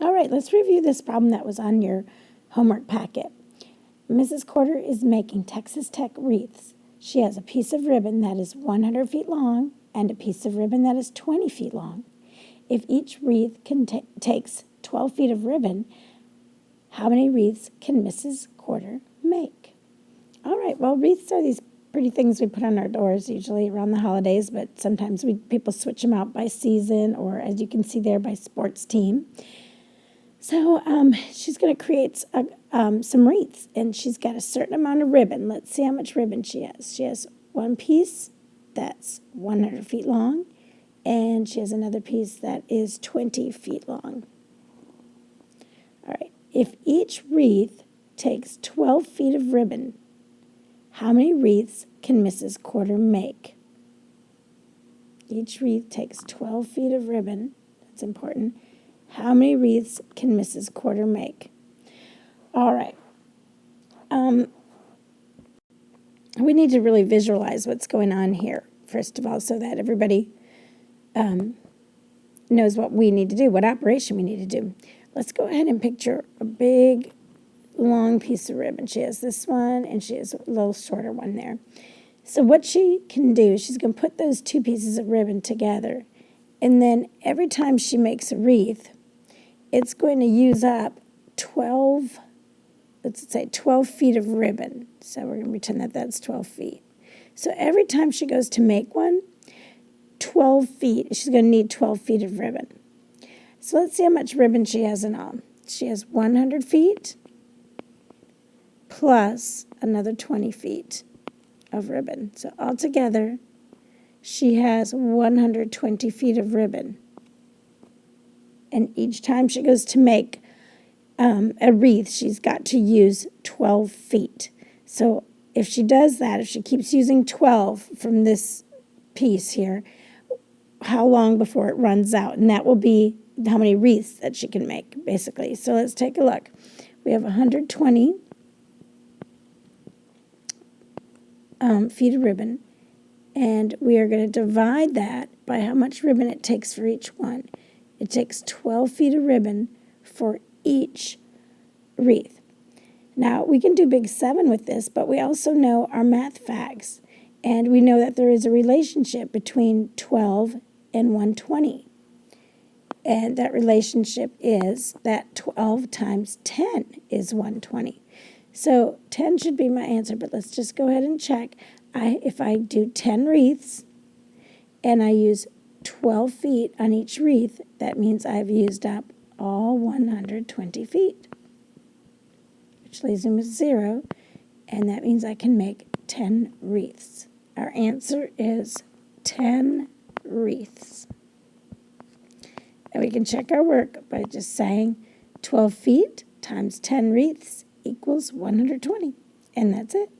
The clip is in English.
All right, let's review this problem that was on your homework packet. Mrs. Quarter is making Texas Tech wreaths. She has a piece of ribbon that is 100 feet long and a piece of ribbon that is 20 feet long. If each wreath takes 12 feet of ribbon, how many wreaths can Mrs. Quarter make? All right, well, wreaths are these pretty things we put on our doors usually around the holidays, but sometimes people switch them out by season or, as you can see there, by sports team. So she's going to create some wreaths, and she's got a certain amount of ribbon. Let's see how much ribbon she has. She has one piece that's 100 feet long, and she has another piece that is 20 feet long. All right, if each wreath takes 12 feet of ribbon, how many wreaths can Mrs. Quarter make? Each wreath takes 12 feet of ribbon. That's important. How many wreaths can Mrs. Quarter make? All right. We need to really visualize what's going on here, first of all, so that everybody knows what we need to do, what operation we need to do. Let's go ahead and picture a big, long piece of ribbon. She has this one, and she has a little shorter one there. So what she can do, she's going to put those two pieces of ribbon together, and then every time she makes a wreath, it's going to use up 12, let's say 12 feet of ribbon. So we're going to pretend that that's 12 feet. So every time she goes to make one, 12 feet, she's going to need 12 feet of ribbon. So let's see how much ribbon she has in all. She has 100 feet plus another 20 feet of ribbon. So altogether, she has 120 feet of ribbon. And each time she goes to make a wreath, she's got to use 12 feet. So if she does that, if she keeps using 12 from this piece here, how long before it runs out? And that will be how many wreaths that she can make, basically. So let's take a look. We have 120 feet of ribbon, and we are going to divide that by how much ribbon it takes for each one. It takes 12 feet of ribbon for each wreath. Now, we can do big 7 with this, but we also know our math facts, and we know that there is a relationship between 12 and 120. And that relationship is that 12 times 10 is 120. So 10 should be my answer, but let's just go ahead and check. If I do 10 wreaths and I use 12 feet on each wreath, that means I've used up all 120 feet, which leaves me with 0, and that means I can make 10 wreaths. Our answer is 10 wreaths. And we can check our work by just saying 12 feet times 10 wreaths equals 120, and that's it.